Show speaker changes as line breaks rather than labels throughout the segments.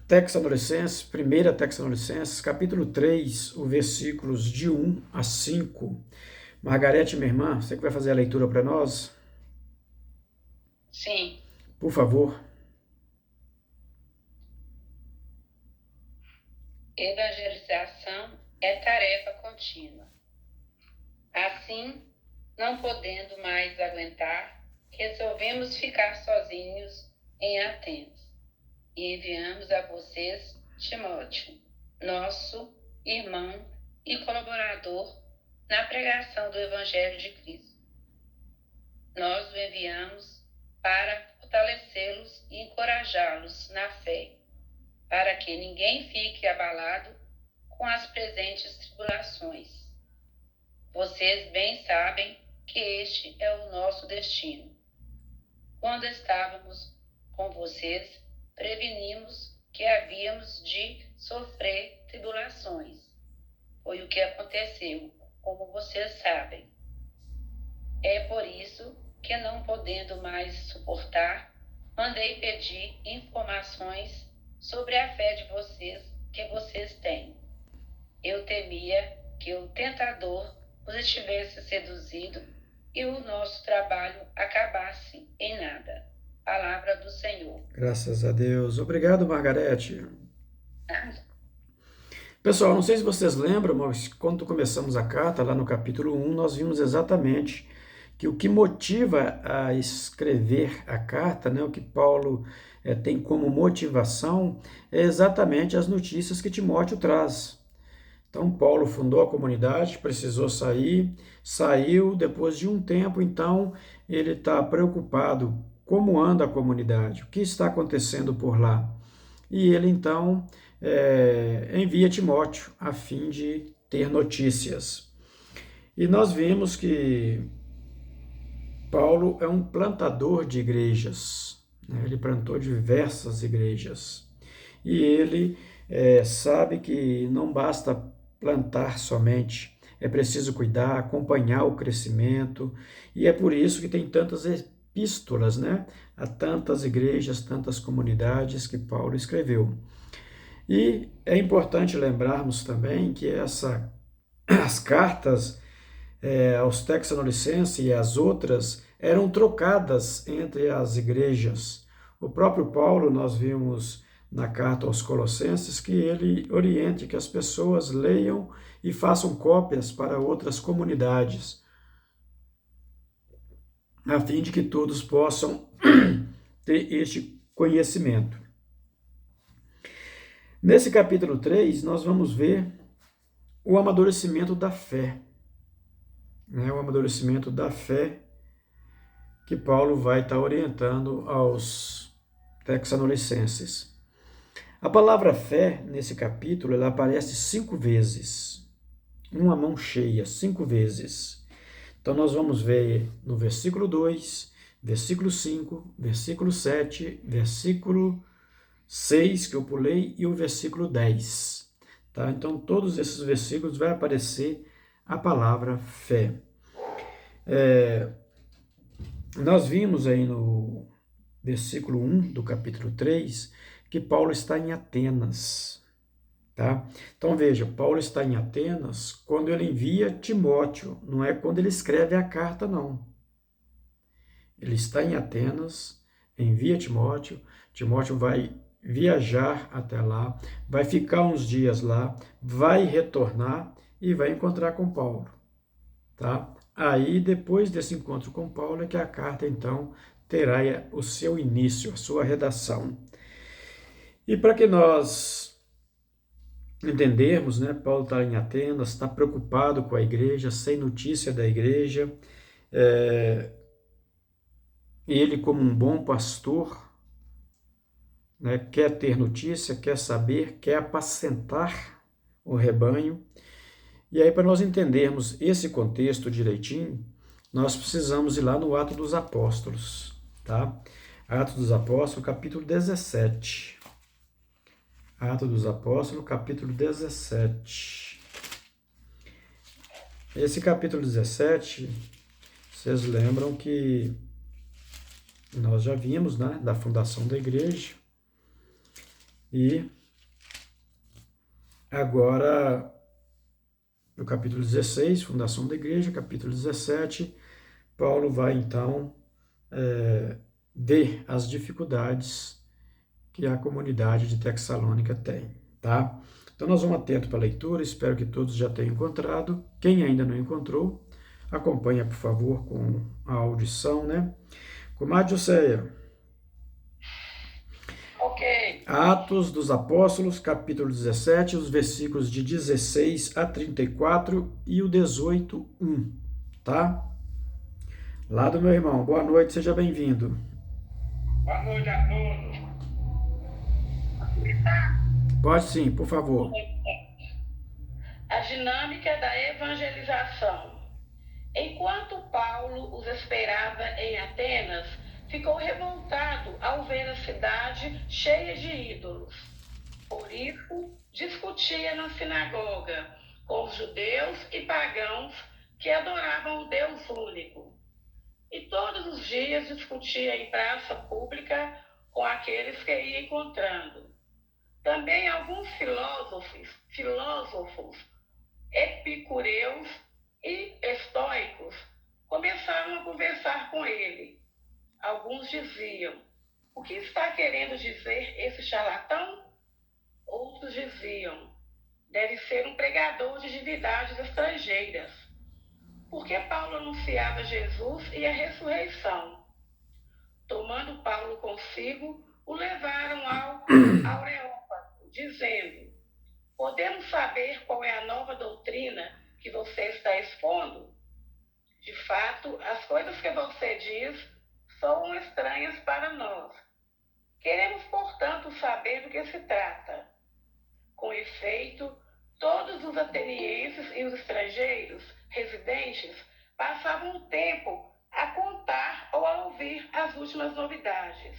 Tessalonicenses, 1 Tessalonicenses, capítulo 3, os versículos de 1 a 5. Margarete, minha irmã, você que vai fazer a leitura para nós?
Sim,
Por favor.
evangelização é tarefa contínua. Assim, não podendo mais aguentar, resolvemos ficar sozinhos em Atenas e enviamos a vocês Timóteo, nosso irmão e colaborador na pregação do Evangelho de Cristo. Nós o enviamos para fortalecê-los e encorajá-los na fé, para que ninguém fique abalado com as presentes tribulações. Vocês bem sabem que este é o nosso destino. Quando estávamos com vocês, prevenimos que havíamos de sofrer tribulações. Foi o que aconteceu, como vocês sabem. É por isso que, não podendo mais suportar, mandei pedir informações sobre a fé de vocês que vocês têm. Eu temia que o tentador os tivesse seduzido e o nosso trabalho acabasse em nada. Palavra do Senhor.
Graças a Deus. Obrigado, Margarete. Pessoal, não sei se vocês lembram, mas quando começamos a carta, lá no capítulo 1, nós vimos exatamente que o que motiva a escrever a carta, né, o que Paulo tem como motivação, é exatamente as notícias que Timóteo traz. Então, Paulo fundou a comunidade, precisou sair, saiu, depois de um tempo, então, ele está preocupado como anda a comunidade, o que está acontecendo por lá. E ele, então, envia Timóteo a fim de ter notícias. E nós vimos que Paulo é um plantador de igrejas, né? Ele plantou diversas igrejas. E ele sabe que não basta plantar somente, é preciso cuidar, acompanhar o crescimento, e é por isso que tem tantas epístolas, né? A tantas igrejas, tantas comunidades que Paulo escreveu. E é importante lembrarmos também que as cartas aos Tessalonicenses e as outras eram trocadas entre as igrejas. O próprio Paulo, nós vimos na carta aos Colossenses que ele oriente que as pessoas leiam e façam cópias para outras comunidades, a fim de que todos possam ter este conhecimento. Nesse capítulo 3, nós vamos ver o amadurecimento da fé, né? O amadurecimento da fé que Paulo vai estar orientando aos Tessalonicenses. A palavra fé, nesse capítulo, ela aparece 5 vezes, uma mão cheia, 5 vezes. Então, nós vamos ver no versículo 2, versículo 5, versículo 7, versículo 6, que eu pulei, e o versículo 10. Tá? Então, todos esses versículos vai aparecer a palavra fé. Nós vimos aí no versículo 1 do capítulo 3 que Paulo está em Atenas. Tá? Então veja, Paulo está em Atenas quando ele envia Timóteo, não é quando ele escreve a carta, não. Ele está em Atenas, envia Timóteo, Timóteo vai viajar até lá, vai ficar uns dias lá, vai retornar e vai encontrar com Paulo. Tá? Aí, depois desse encontro com Paulo, é que a carta, então, terá o seu início, a sua redação. E para que nós entendermos, né, Paulo está em Atenas, está preocupado com a igreja, sem notícia da igreja, ele, como um bom pastor, né, quer ter notícia, quer saber, quer apacentar o rebanho. E aí, para nós entendermos esse contexto direitinho, nós precisamos ir lá no Atos dos Apóstolos, tá? Atos dos Apóstolos, capítulo 17. Atos dos Apóstolos, capítulo 17. Esse capítulo 17, vocês lembram que nós já vimos, né, da fundação da igreja. E agora, no capítulo 16, Fundação da Igreja, capítulo 17, Paulo vai então ver as dificuldades que a comunidade de Tessalônica tem, tá? Então nós vamos atento para a leitura, espero que todos já tenham encontrado. Quem ainda não encontrou, acompanha, por favor, com a audição, né? Comadre Joséia.
Ok.
Atos dos Apóstolos, capítulo 17, os versículos de 16 a 34 e o 18, 1, tá? Lá do meu irmão, boa noite, seja bem-vindo.
Boa noite a todos.
Pode sim, por favor.
A dinâmica da evangelização. Enquanto Paulo os esperava em Atenas, ficou revoltado ao ver a cidade cheia de ídolos. Por isso, discutia na sinagoga com os judeus e pagãos que adoravam o Deus único. E todos os dias discutia em praça pública com aqueles que ia encontrando. Também alguns filósofos epicureus e estoicos começaram a conversar com ele. Alguns diziam: o que está querendo dizer esse charlatão? Outros diziam: deve ser um pregador de divindades estrangeiras. Porque Paulo anunciava Jesus e a ressurreição. Tomando Paulo consigo, o levaram ao Areópago, dizendo: podemos saber qual é a nova doutrina que você está expondo? De fato, as coisas que você diz são estranhas para nós. Queremos, portanto, saber do que se trata. Com efeito, todos os atenienses e os estrangeiros residentes passavam o tempo a contar ou a ouvir as últimas novidades.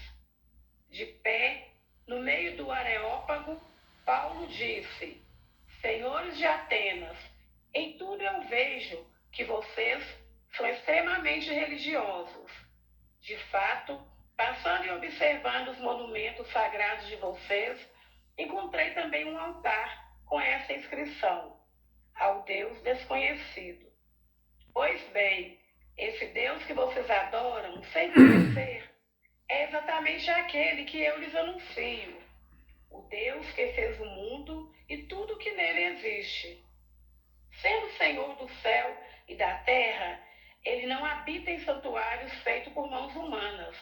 De pé, no meio do Areópago, Paulo disse: senhores de Atenas, em tudo eu vejo que vocês são extremamente religiosos. De fato, passando e observando os monumentos sagrados de vocês, encontrei também um altar com essa inscrição: ao Deus desconhecido. Pois bem, esse Deus que vocês adoram sem conhecer é exatamente aquele que eu lhes anuncio, o Deus que fez o mundo e tudo que nele existe. Sendo Senhor do céu e da terra, ele não habita em santuários feitos por mãos humanas.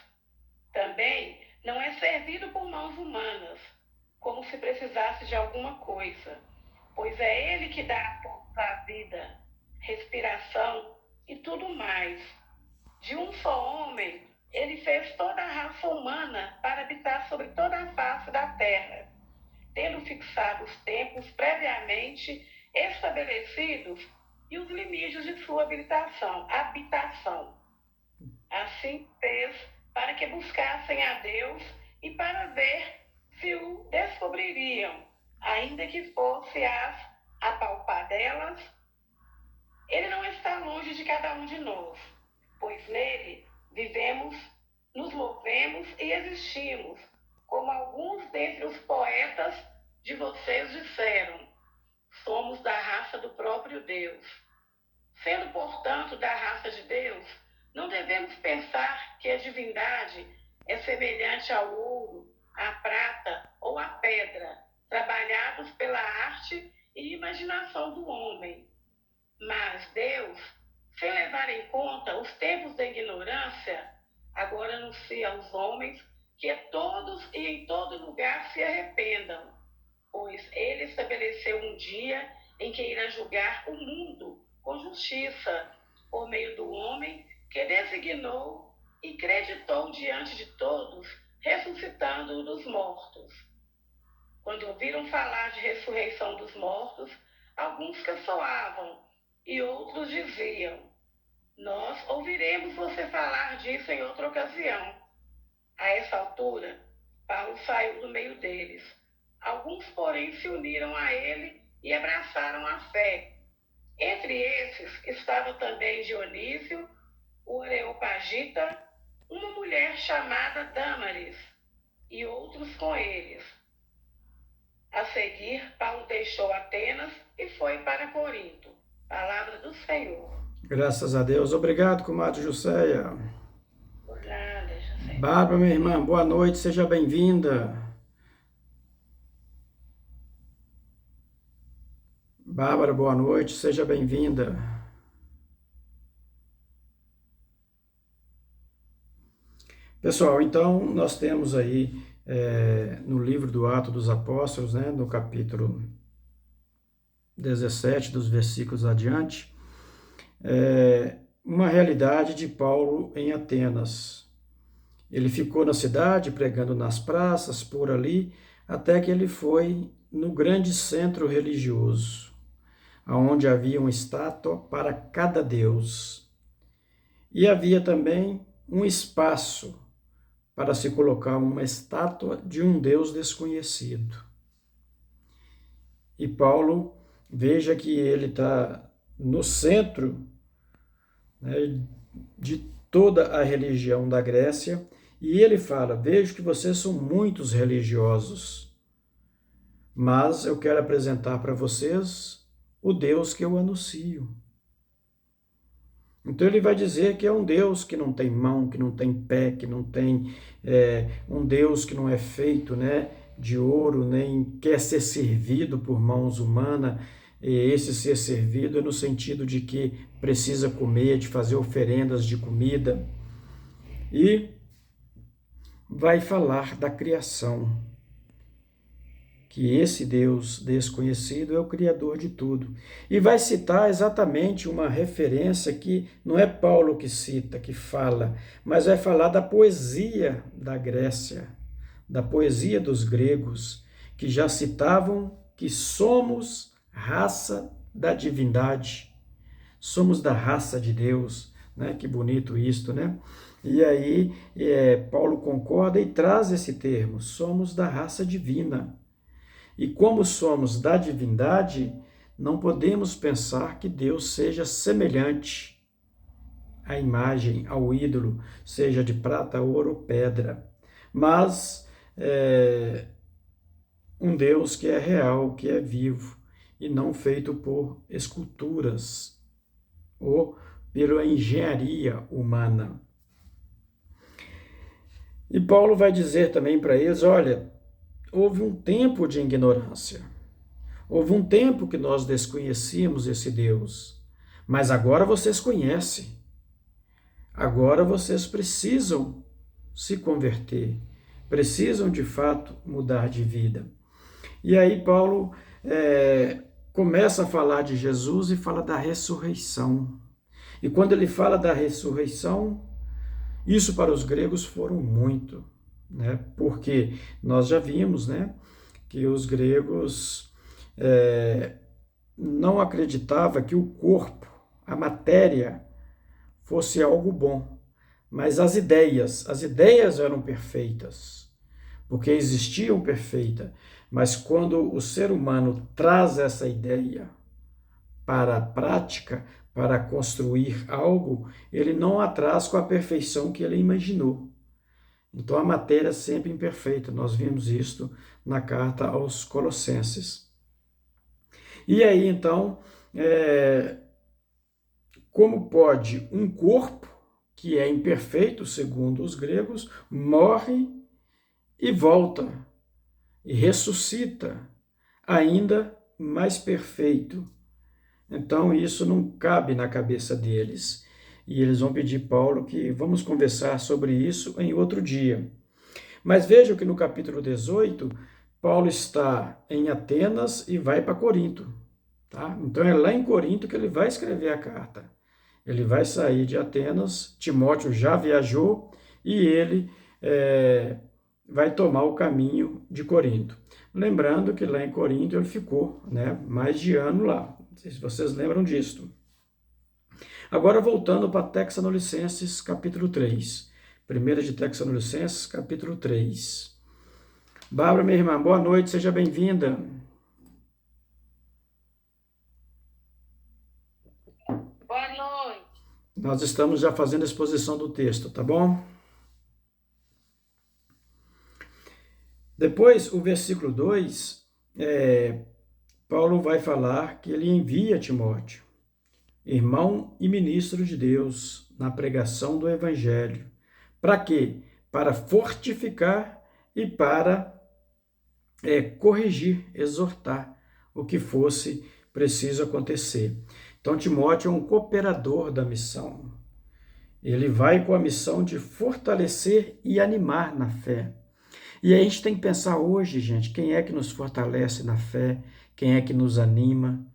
Também não é servido por mãos humanas, como se precisasse de alguma coisa, pois é ele que dá a todos a vida, respiração e tudo mais. De um só homem, ele fez toda a raça humana para habitar sobre toda a face da terra, tendo fixado os tempos previamente estabelecidos e os limites de sua habitação. Assim fez para que buscassem a Deus e para ver se o descobririam, ainda que fosse a palpar delas. Ele não está longe de cada um de nós, pois nele vivemos, nos movemos e existimos, como alguns dentre os poetas de vocês disseram: somos da raça do próprio Deus. Sendo, portanto, da raça de Deus, não devemos pensar que a divindade é semelhante ao ouro, à prata ou à pedra, trabalhados pela arte e imaginação do homem. Mas Deus, sem levar em conta os tempos da ignorância, agora anuncia aos homens que todos e em todo lugar se arrependam, pois ele estabeleceu um dia em que irá julgar o mundo com justiça, por meio do homem que designou e creditou diante de todos, ressuscitando-o dos mortos. Quando ouviram falar de ressurreição dos mortos, alguns caçoavam e outros diziam: nós ouviremos você falar disso em outra ocasião. A essa altura, Paulo saiu do meio deles. Alguns, porém, se uniram a ele e abraçaram a fé. Entre esses estava também Dionísio, o Areopagita, uma mulher chamada Dâmaris, e outros com eles.
seguir, Paulo deixou Atenas e foi para Corinto. Palavra do Senhor.
Graças a Deus. Obrigado, comadre Jusceia.
Por nada, José.
Bárbara, minha irmã, boa noite, seja bem-vinda. Bárbara, boa noite, seja bem-vinda. Pessoal, então nós temos aí no livro do Atos dos Apóstolos, né, no capítulo 17, dos versículos adiante, uma realidade de Paulo em Atenas. Ele ficou na cidade, pregando nas praças, por ali, até que ele foi no grande centro religioso, onde havia uma estátua para cada deus. E havia também um espaço para se colocar uma estátua de um deus desconhecido. E Paulo, veja que ele está no centro, né, de toda a religião da Grécia, e ele fala: vejo que vocês são muitos religiosos, mas eu quero apresentar para vocês o Deus que eu anuncio. Então ele vai dizer que é um Deus que não tem mão, que não tem pé, que não tem um Deus que não é feito, né, de ouro, nem quer ser servido por mãos humanas. E esse ser servido é no sentido de que precisa comer, de fazer oferendas de comida. E vai falar da criação, que esse Deus desconhecido é o Criador de tudo. E vai citar exatamente uma referência que não é Paulo que cita, que fala, mas vai falar da poesia da Grécia, da poesia dos gregos, que já citavam que somos raça da divindade, somos da raça de Deus, né? Que bonito isto, né? E aí Paulo concorda e traz esse termo, somos da raça divina. E como somos da divindade, não podemos pensar que Deus seja semelhante à imagem, ao ídolo, seja de prata, ouro ou pedra, mas um Deus que é real, que é vivo, e não feito por esculturas ou pela engenharia humana. E Paulo vai dizer também para eles: olha, houve um tempo de ignorância, houve um tempo que nós desconhecíamos esse Deus, mas agora vocês conhecem, agora vocês precisam se converter, precisam de fato mudar de vida. E aí Paulo começa a falar de Jesus e fala da ressurreição. E quando ele fala da ressurreição, isso para os gregos foram muito, né? Porque nós já vimos, né, que os gregos não acreditavam que o corpo, a matéria, fosse algo bom, mas as ideias eram perfeitas, porque existiam perfeitas, mas quando o ser humano traz essa ideia para a prática, para construir algo, ele não a traz com a perfeição que ele imaginou. Então a matéria é sempre imperfeita, nós vimos isto na carta aos Colossenses. E aí então, como pode um corpo, que é imperfeito segundo os gregos, morre e volta, e ressuscita, ainda mais perfeito? Então isso não cabe na cabeça deles. E eles vão pedir Paulo que vamos conversar sobre isso em outro dia. Mas vejam que no capítulo 18, Paulo está em Atenas e vai para Corinto. Tá? Então é lá em Corinto que ele vai escrever a carta. Ele vai sair de Atenas, Timóteo já viajou e ele vai tomar o caminho de Corinto. Lembrando que lá em Corinto ele ficou, né, mais de ano lá. Não sei se vocês lembram disso. Agora voltando para Tessalonicenses, capítulo 3. 1 de Tessalonicenses, capítulo 3. Bárbara, minha irmã, boa noite, seja bem-vinda.
Boa noite.
Nós estamos já fazendo a exposição do texto, tá bom? Depois, o versículo 2 Paulo vai falar que ele envia Timóteo, irmão e ministro de Deus, na pregação do Evangelho. Para quê? Para fortificar e para corrigir, exortar o que fosse preciso acontecer. Então, Timóteo é um cooperador da missão. Ele vai com a missão de fortalecer e animar na fé. E aí a gente tem que pensar hoje, gente, quem é que nos fortalece na fé, quem é que nos anima,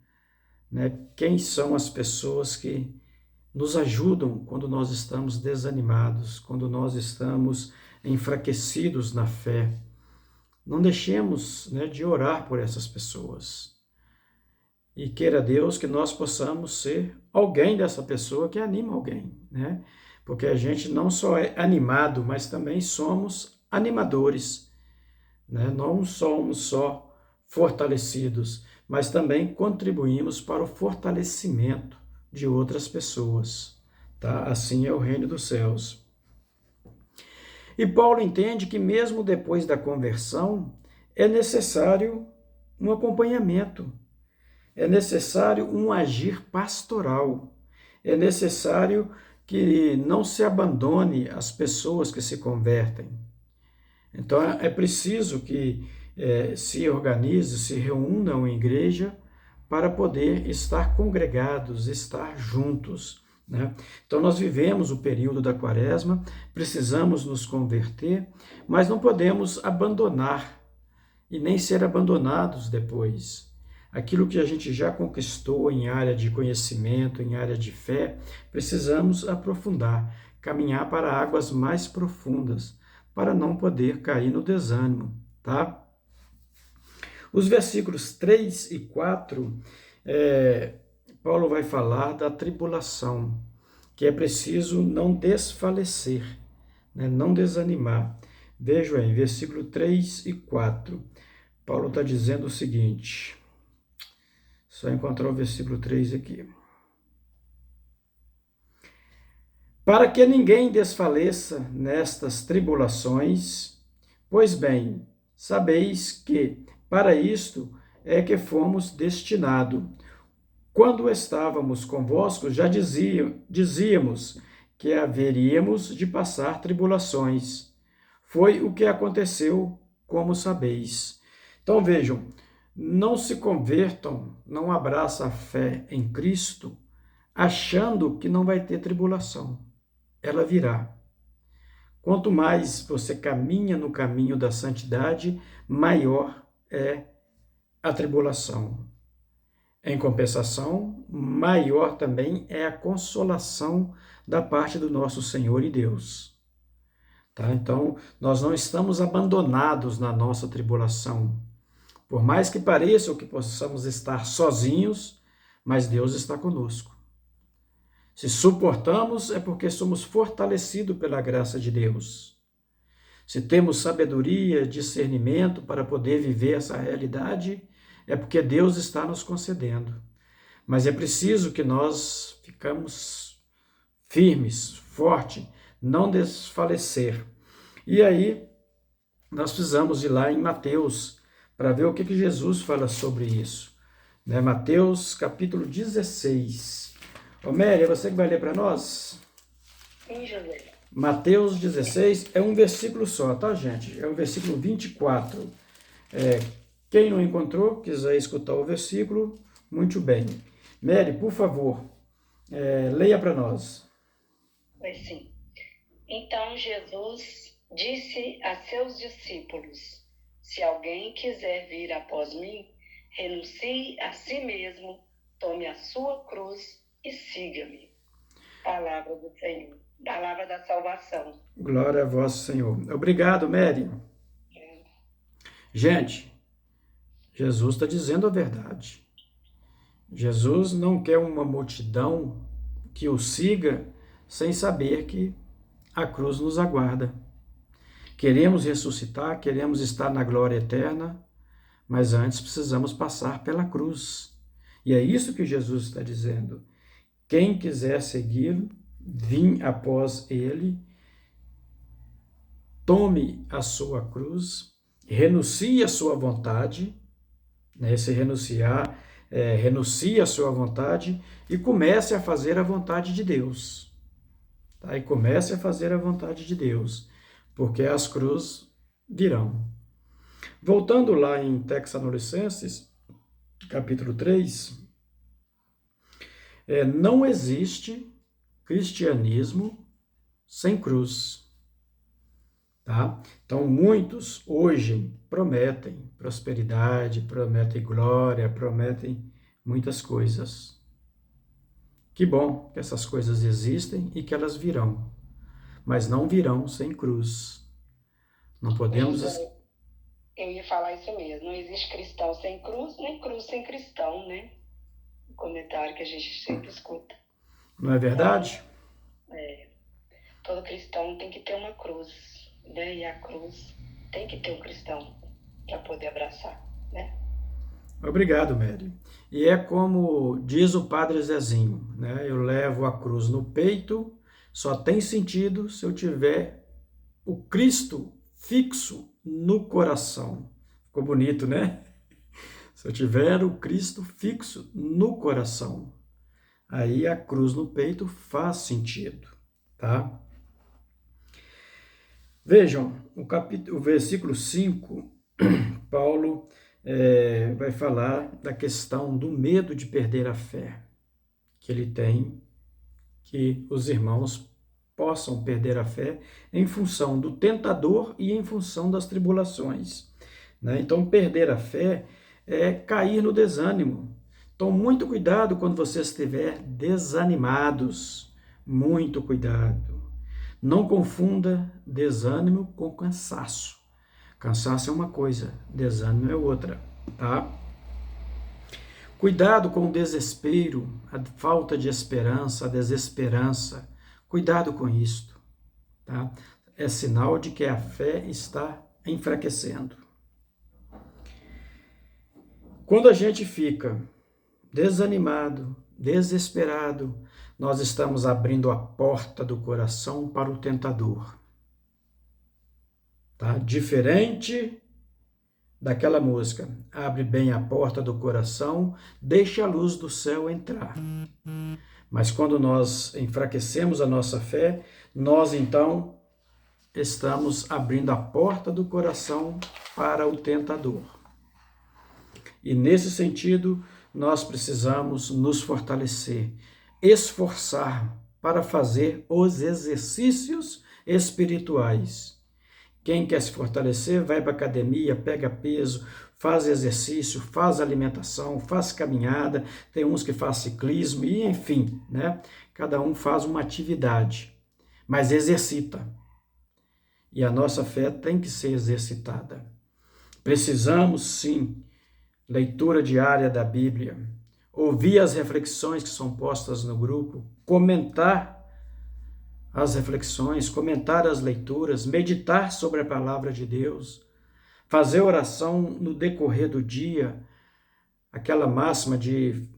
né? Quem são as pessoas que nos ajudam quando nós estamos desanimados, quando nós estamos enfraquecidos na fé. Não deixemos, né, de orar por essas pessoas. E queira Deus que nós possamos ser alguém dessa pessoa que anima alguém, né? Porque a gente não só é animado, mas também somos animadores, né? Não somos só fortalecidos, mas também contribuímos para o fortalecimento de outras pessoas, tá? Assim é o reino dos céus. E Paulo entende que mesmo depois da conversão é necessário um acompanhamento, é necessário um agir pastoral, é necessário que não se abandone as pessoas que se convertem. Então é preciso que se organize, se reúnam em igreja para poder estar congregados, estar juntos, né? Então nós vivemos o período da quaresma, precisamos nos converter, mas não podemos abandonar e nem ser abandonados depois. Aquilo que a gente já conquistou em área de conhecimento, em área de fé, precisamos aprofundar, caminhar para águas mais profundas, para não poder cair no desânimo, tá? Os versículos 3 e 4, Paulo vai falar da tribulação, que é preciso não desfalecer, né? Não desanimar. Vejam aí, versículo 3 e 4. Paulo está dizendo o seguinte, só encontrar o versículo 3 aqui. Para que ninguém desfaleça nestas tribulações, pois bem, sabeis que para isto é que fomos destinados. Quando estávamos convosco, já dizíamos que haveríamos de passar tribulações. Foi o que aconteceu, como sabeis. Então vejam, não se convertam, não abraçam a fé em Cristo, achando que não vai ter tribulação. Ela virá. Quanto mais você caminha no caminho da santidade, maior é a tribulação. Em compensação, maior também é a consolação da parte do nosso Senhor e Deus. Tá? Então, nós não estamos abandonados na nossa tribulação. Por mais que pareça que possamos estar sozinhos, mas Deus está conosco. Se suportamos, é porque somos fortalecidos pela graça de Deus. Se temos sabedoria, discernimento para poder viver essa realidade, é porque Deus está nos concedendo. Mas é preciso que nós ficamos firmes, fortes, não desfalecer. E aí, nós precisamos ir lá em Mateus, para ver o que Jesus fala sobre isso. Né? Mateus, capítulo 16. Ô, Mary, é você que vai ler para nós?
Sim, José.
Mateus 16 é um versículo só, tá, gente? É o versículo 24. Quem não encontrou, quiser escutar o versículo, muito bem. Mary, por favor, leia para nós.
Pois sim. Então Jesus disse a seus discípulos: se alguém quiser vir após mim, renuncie a si mesmo, tome a sua cruz e siga-me. Palavra do Senhor. Palavra da salvação.
Glória a vós, Senhor. Obrigado, Mary. Gente, Jesus está dizendo a verdade. Jesus não quer uma multidão que o siga sem saber que a cruz nos aguarda. Queremos ressuscitar, queremos estar na glória eterna, mas antes precisamos passar pela cruz. E é isso que Jesus está dizendo. Quem quiser segui-lo, vim após ele, tome a sua cruz, renuncie à sua vontade, né? Esse renunciar, renuncie à sua vontade e comece a fazer a vontade de Deus. Tá? E comece a fazer a vontade de Deus, porque as cruzes virão. Voltando lá em Tessalonicenses, capítulo 3, não existe cristianismo sem cruz. Tá? Então, muitos hoje prometem prosperidade, prometem glória, prometem muitas coisas. Que bom que essas coisas existem e que elas virão, mas não virão sem cruz. Não podemos...
Eu ia falar isso mesmo, não existe cristão sem cruz, nem cruz sem cristão, né? O comentário que a gente sempre escuta.
Não é verdade?
Todo cristão tem que ter uma cruz, né? E a cruz tem que ter um cristão para poder abraçar, né?
Obrigado, Mary. E é como diz o Padre Zezinho, né? Eu levo a cruz no peito, só tem sentido se eu tiver o Cristo fixo no coração. Ficou bonito, né? Se eu tiver o Cristo fixo no coração, aí a cruz no peito faz sentido, tá? Vejam, o versículo 5, Paulo vai falar da questão do medo de perder a fé que ele tem, que os irmãos possam perder a fé em função do tentador e em função das tribulações, né? Então, perder a fé é cair no desânimo. Então, muito cuidado quando você estiver desanimados, muito cuidado. Não confunda desânimo com cansaço. Cansaço é uma coisa, desânimo é outra, tá? Cuidado com o desespero, a falta de esperança, a desesperança. Cuidado com isto, tá? É sinal de que a fé está enfraquecendo. Quando a gente fica desanimado, desesperado, nós estamos abrindo a porta do coração para o tentador. Tá? Diferente daquela música, abre bem a porta do coração, deixa a luz do céu entrar. Mas quando nós enfraquecemos a nossa fé, nós então estamos abrindo a porta do coração para o tentador. E nesse sentido, nós precisamos nos fortalecer, esforçar para fazer os exercícios espirituais. Quem quer se fortalecer, vai para a academia, pega peso, faz exercício, faz alimentação, faz caminhada, tem uns que faz ciclismo, e enfim, né? Cada um faz uma atividade, mas exercita. E a nossa fé tem que ser exercitada. Precisamos, sim, leitura diária da Bíblia, ouvir as reflexões que são postas no grupo, comentar as reflexões, comentar as leituras, meditar sobre a palavra de Deus, fazer oração no decorrer do dia, aquela máxima de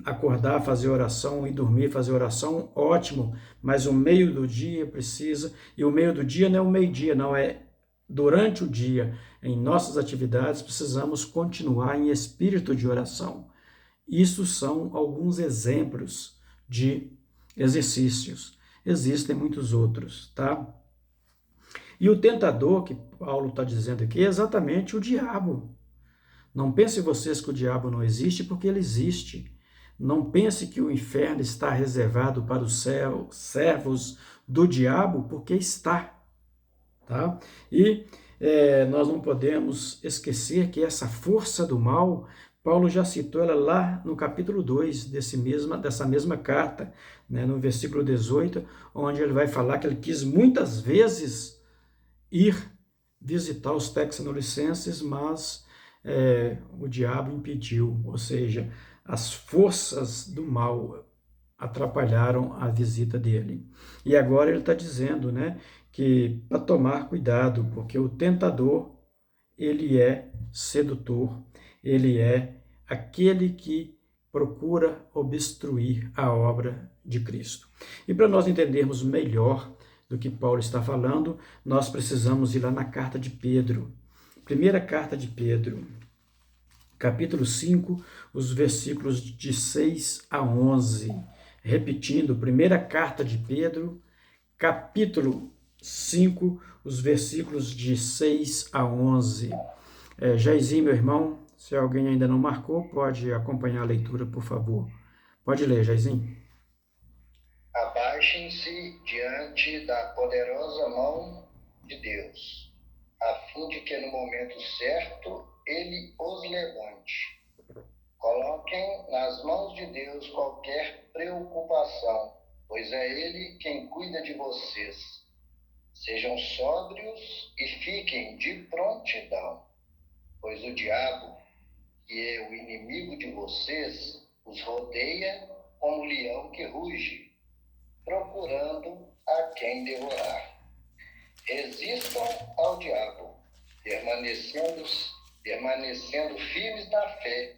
acordar, fazer oração e dormir, fazer oração, ótimo, mas o meio do dia precisa, e o meio do dia não é o meio-dia, não, é durante o dia, em nossas atividades, precisamos continuar em espírito de oração. Isso são alguns exemplos de exercícios. Existem muitos outros, tá? E o tentador, que Paulo está dizendo aqui, é exatamente o diabo. Não pense vocês que o diabo não existe, porque ele existe. Não pense que o inferno está reservado para os servos do diabo, porque está, tá? E nós não podemos esquecer que essa força do mal, Paulo já citou ela lá no capítulo 2 dessa mesma carta, né, no versículo 18, onde ele vai falar que ele quis muitas vezes ir visitar os Tessalonicenses, mas o diabo impediu, ou seja, as forças do mal atrapalharam a visita dele. E agora ele está dizendo, né, que para tomar cuidado, porque o tentador, ele é sedutor, ele é aquele que procura obstruir a obra de Cristo. E para nós entendermos melhor do que Paulo está falando, nós precisamos ir lá na carta de Pedro. Primeira carta de Pedro, capítulo 5, os versículos de 6 a 11. Repetindo, primeira carta de Pedro, capítulo 5, os versículos de 6 a 11. Jairzinho, meu irmão, se alguém ainda não marcou, pode acompanhar a leitura, por favor. Pode ler, Jairzinho.
Abaixem-se diante da poderosa mão de Deus, a fim de que no momento certo ele os levante. Coloquem nas mãos de Deus qualquer preocupação, pois é Ele quem cuida de vocês. Sejam sóbrios e fiquem de prontidão, pois o diabo, que é o inimigo de vocês, os rodeia como leão que ruge, procurando a quem devorar. Resistam ao diabo, permanecendo firmes na fé,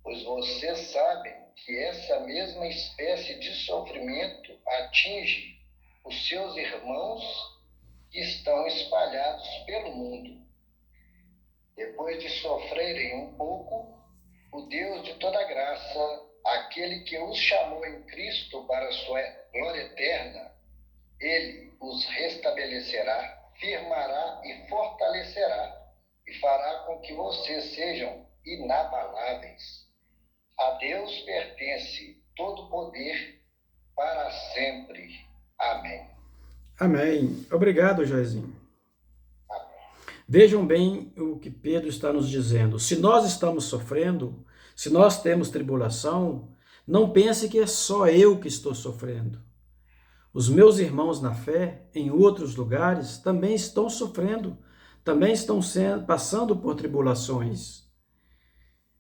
pois vocês sabem que essa mesma espécie de sofrimento atinge os seus irmãos que estão espalhados pelo mundo. Depois de sofrerem um pouco, o Deus de toda graça, aquele que os chamou em Cristo para a sua glória eterna, Ele os restabelecerá, firmará e fortalecerá, e fará com que vocês sejam inabaláveis. A Deus pertence todo o poder para sempre. Amém.
Amém. Obrigado, Jairzinho. Vejam bem o que Pedro está nos dizendo. Se nós estamos sofrendo, se nós temos tribulação, não pense que é só eu que estou sofrendo. Os meus irmãos na fé, em outros lugares, também estão sofrendo, também estão passando por tribulações.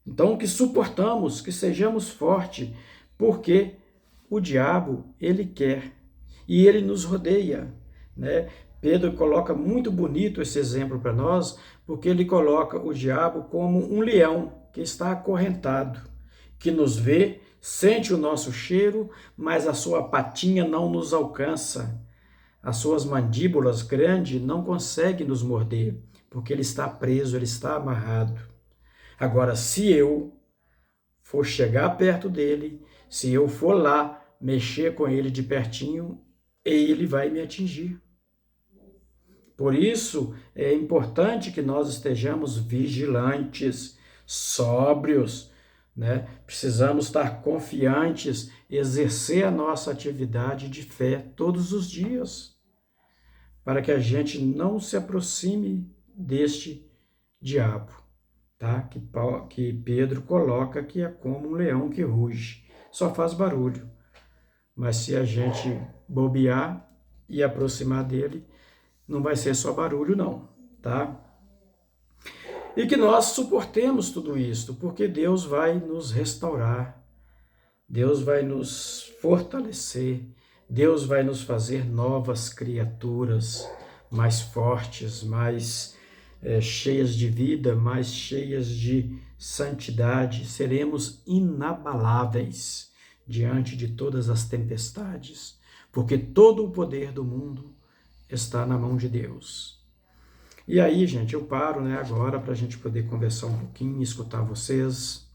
Então, que suportamos, que sejamos fortes, porque o diabo, ele quer, e ele nos rodeia, né? Pedro coloca muito bonito esse exemplo para nós, porque ele coloca o diabo como um leão que está acorrentado, que nos vê, sente o nosso cheiro, mas a sua patinha não nos alcança. As suas mandíbulas grandes não conseguem nos morder, porque ele está preso, ele está amarrado. Agora, se eu for chegar perto dele, se eu for lá mexer com ele de pertinho, ele vai me atingir. Por isso, é importante que nós estejamos vigilantes, sóbrios, né? Precisamos estar confiantes, exercer a nossa atividade de fé todos os dias, para que a gente não se aproxime deste diabo, tá? Que Pedro coloca que é como um leão que ruge, só faz barulho. Mas se a gente bobear e aproximar dele, não vai ser só barulho não, tá? E que nós suportemos tudo isso, porque Deus vai nos restaurar, Deus vai nos fortalecer, Deus vai nos fazer novas criaturas, mais fortes, mais cheias de vida, mais cheias de santidade. Seremos inabaláveis diante de todas as tempestades, porque todo o poder do mundo está na mão de Deus. E aí, gente, eu paro, agora para a gente poder conversar um pouquinho, escutar vocês.